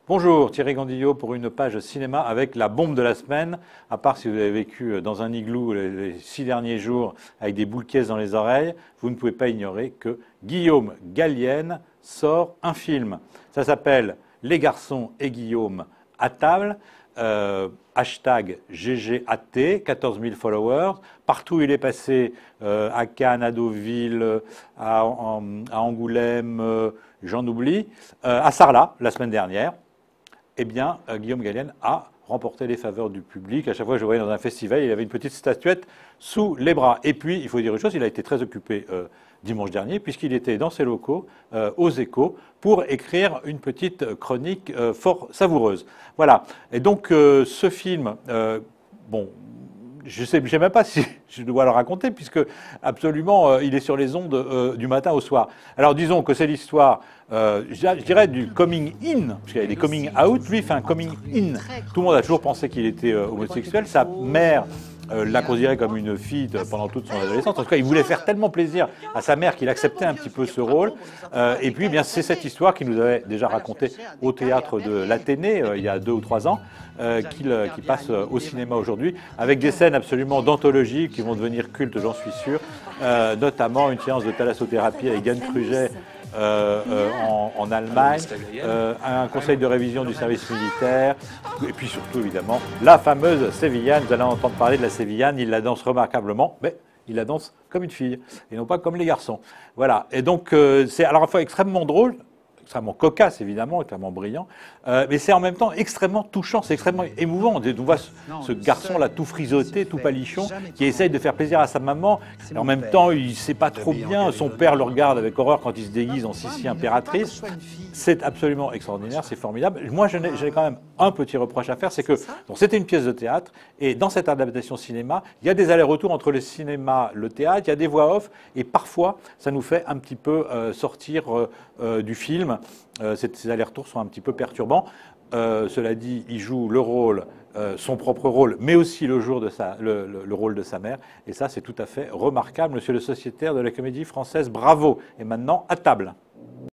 Bonjour, Thierry Gandillot pour une page cinéma avec la bombe de la semaine. À part si vous avez vécu dans un igloo les 6 derniers jours avec des boules caisses dans les oreilles, vous ne pouvez pas ignorer que Guillaume Gallienne sort un film. Ça s'appelle Les garçons et Guillaume à table. Hashtag GGAT, 14 000 followers. Partout où il est passé, à Cannes, à Deauville, à Angoulême, j'en oublie, à Sarlat, la semaine dernière. Eh bien, Guillaume Gallienne a remporté les faveurs du public. À chaque fois que je le voyais dans un festival, il avait une petite statuette sous les bras. Et puis, il faut dire une chose, il a été très occupé dimanche dernier, puisqu'il était dans ses locaux, aux Échos, pour écrire une petite chronique fort savoureuse. Voilà. Et donc, ce film, bon, je ne sais même pas si je dois le raconter, puisque absolument, il est sur les ondes du matin au soir. Alors, disons que c'est l'histoire, je dirais, du coming in, parce qu'il y a des coming out. Lui, il fait un coming in. Tout le monde a toujours pensé qu'il était homosexuel. Sa mère l'a considéré comme une fille pendant toute son adolescence. En tout cas, il voulait faire tellement plaisir à sa mère qu'il acceptait un petit peu ce rôle. Et puis, eh bien, c'est cette histoire qu'il nous avait déjà racontée au théâtre de l'Athénée il y a 2 ou 3 ans, qui passe au cinéma aujourd'hui, avec des scènes absolument d'anthologie qui vont devenir cultes, j'en suis sûr, notamment une séance de thalassothérapie avec Yann Kruger en Allemagne, un conseil de révision du service militaire, et puis surtout évidemment la fameuse sévillane. Vous allez entendre parler de la sévillane, il la danse remarquablement, mais il la danse comme une fille, et non pas comme les garçons. Voilà, et donc c'est à la fois extrêmement drôle, extrêmement cocasse évidemment, extrêmement brillant, mais c'est en même temps extrêmement touchant, c'est extrêmement émouvant. On voit ce garçon-là tout frisoté, tout palichon, qui essaye de faire plaisir à sa maman, et en même temps il ne sait pas trop bien, son père le regarde avec horreur quand il se déguise en Sissi impératrice. C'est absolument extraordinaire, c'est formidable. Moi j'ai quand même un petit reproche à faire, c'est que c'était une pièce de théâtre, et dans cette adaptation cinéma, il y a des allers-retours entre le cinéma, le théâtre, il y a des voix off, et parfois ça nous fait un petit peu sortir du film. Ces allers-retours sont un petit peu perturbants. Cela dit, il joue le rôle, son propre rôle, mais aussi le rôle de sa mère. Et ça, c'est tout à fait remarquable. Monsieur le sociétaire de la Comédie Française, bravo. Et maintenant, à table.